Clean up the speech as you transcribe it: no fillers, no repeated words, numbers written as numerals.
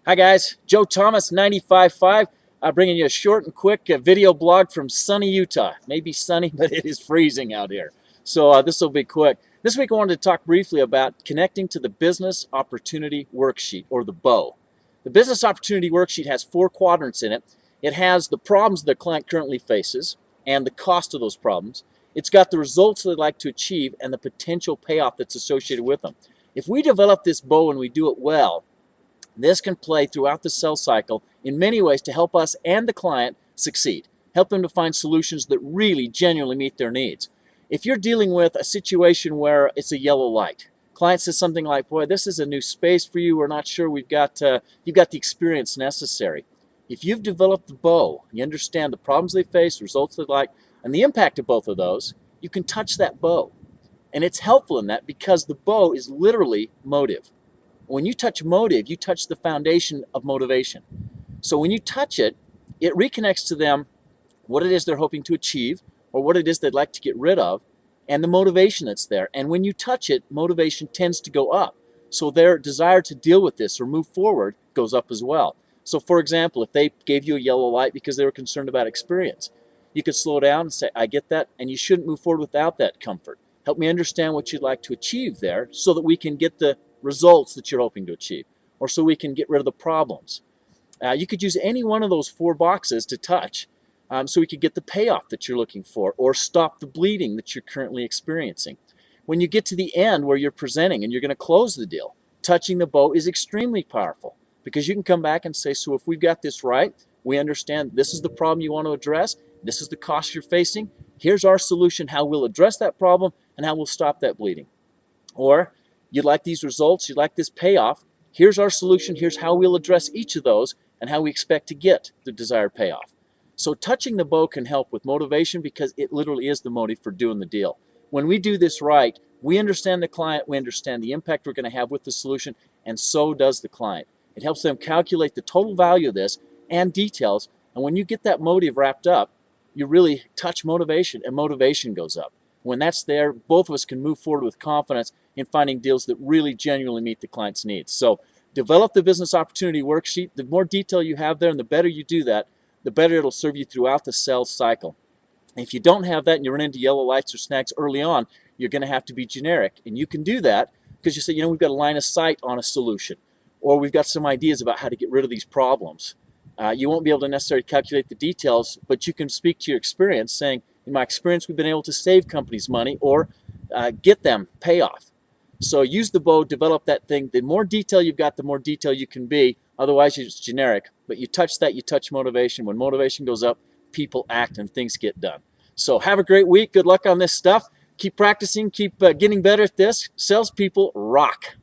Hi guys, Joe Thomas, 95.5, bringing you a short and quick video blog from sunny Utah. Maybe sunny, but it is freezing out here. So this will be quick. This week I wanted to talk briefly about connecting to the Business Opportunity Worksheet, or the B.O.W. The Business Opportunity Worksheet has 4 quadrants in it. It has the problems the client currently faces and the cost of those problems. It's got the results they'd like to achieve and the potential payoff that's associated with them. If we develop this B.O.W. and we do it well, this can play throughout the sales cycle in many ways to help us and the client succeed. Help them to find solutions that really genuinely meet their needs. If you're dealing with a situation where it's a yellow light, client says something like, boy, this is a new space for you, we're not sure you've got the experience necessary. If you've developed the B.O.W., you understand the problems they face, the results they like, and the impact of both of those, you can touch that B.O.W. And it's helpful in that because the B.O.W. is literally motive. When you touch motive, you touch the foundation of motivation. So when you touch it, it reconnects to them what it is they're hoping to achieve or what it is they'd like to get rid of and the motivation that's there. And when you touch it, motivation tends to go up. So their desire to deal with this or move forward goes up as well. So for example, if they gave you a yellow light because they were concerned about experience, you could slow down and say, I get that, and you shouldn't move forward without that comfort. Help me understand what you'd like to achieve there so that we can get the results that you're hoping to achieve, or so we can get rid of the problems. You could use any one of those 4 boxes to touch so we could get the payoff that you're looking for or stop the bleeding that you're currently experiencing. When you get to the end where you're presenting and you're going to close the deal, touching the B.O.W. is extremely powerful because you can come back and say, so if we've got this right, we understand this is the problem you want to address, this is the cost you're facing, here's our solution, how we'll address that problem and how we'll stop that bleeding. Or you'd like these results, you'd like this payoff, here's our solution, here's how we'll address each of those and how we expect to get the desired payoff. So touching the B.O.W. can help with motivation because it literally is the motive for doing the deal. When we do this right, we understand the client, we understand the impact we're going to have with the solution, and so does the client. It helps them calculate the total value of this and details, and when you get that motive wrapped up, you really touch motivation, and motivation goes up. When that's there, both of us can move forward with confidence in finding deals that really genuinely meet the client's needs. So develop the Business Opportunity Worksheet. The more detail you have there and the better you do that, the better it'll serve you throughout the sales cycle. If you don't have that and you run into yellow lights or snags early on, you're going to have to be generic. And you can do that because you say, we've got a line of sight on a solution, or we've got some ideas about how to get rid of these problems. You won't be able to necessarily calculate the details, but you can speak to your experience saying, in my experience, we've been able to save companies money or get them payoff. So use the B.O.W., develop that thing. The more detail you've got, the more detail you can be. Otherwise, it's generic. But you touch that, you touch motivation. When motivation goes up, people act and things get done. So have a great week. Good luck on this stuff. Keep practicing. Keep getting better at this. Salespeople rock.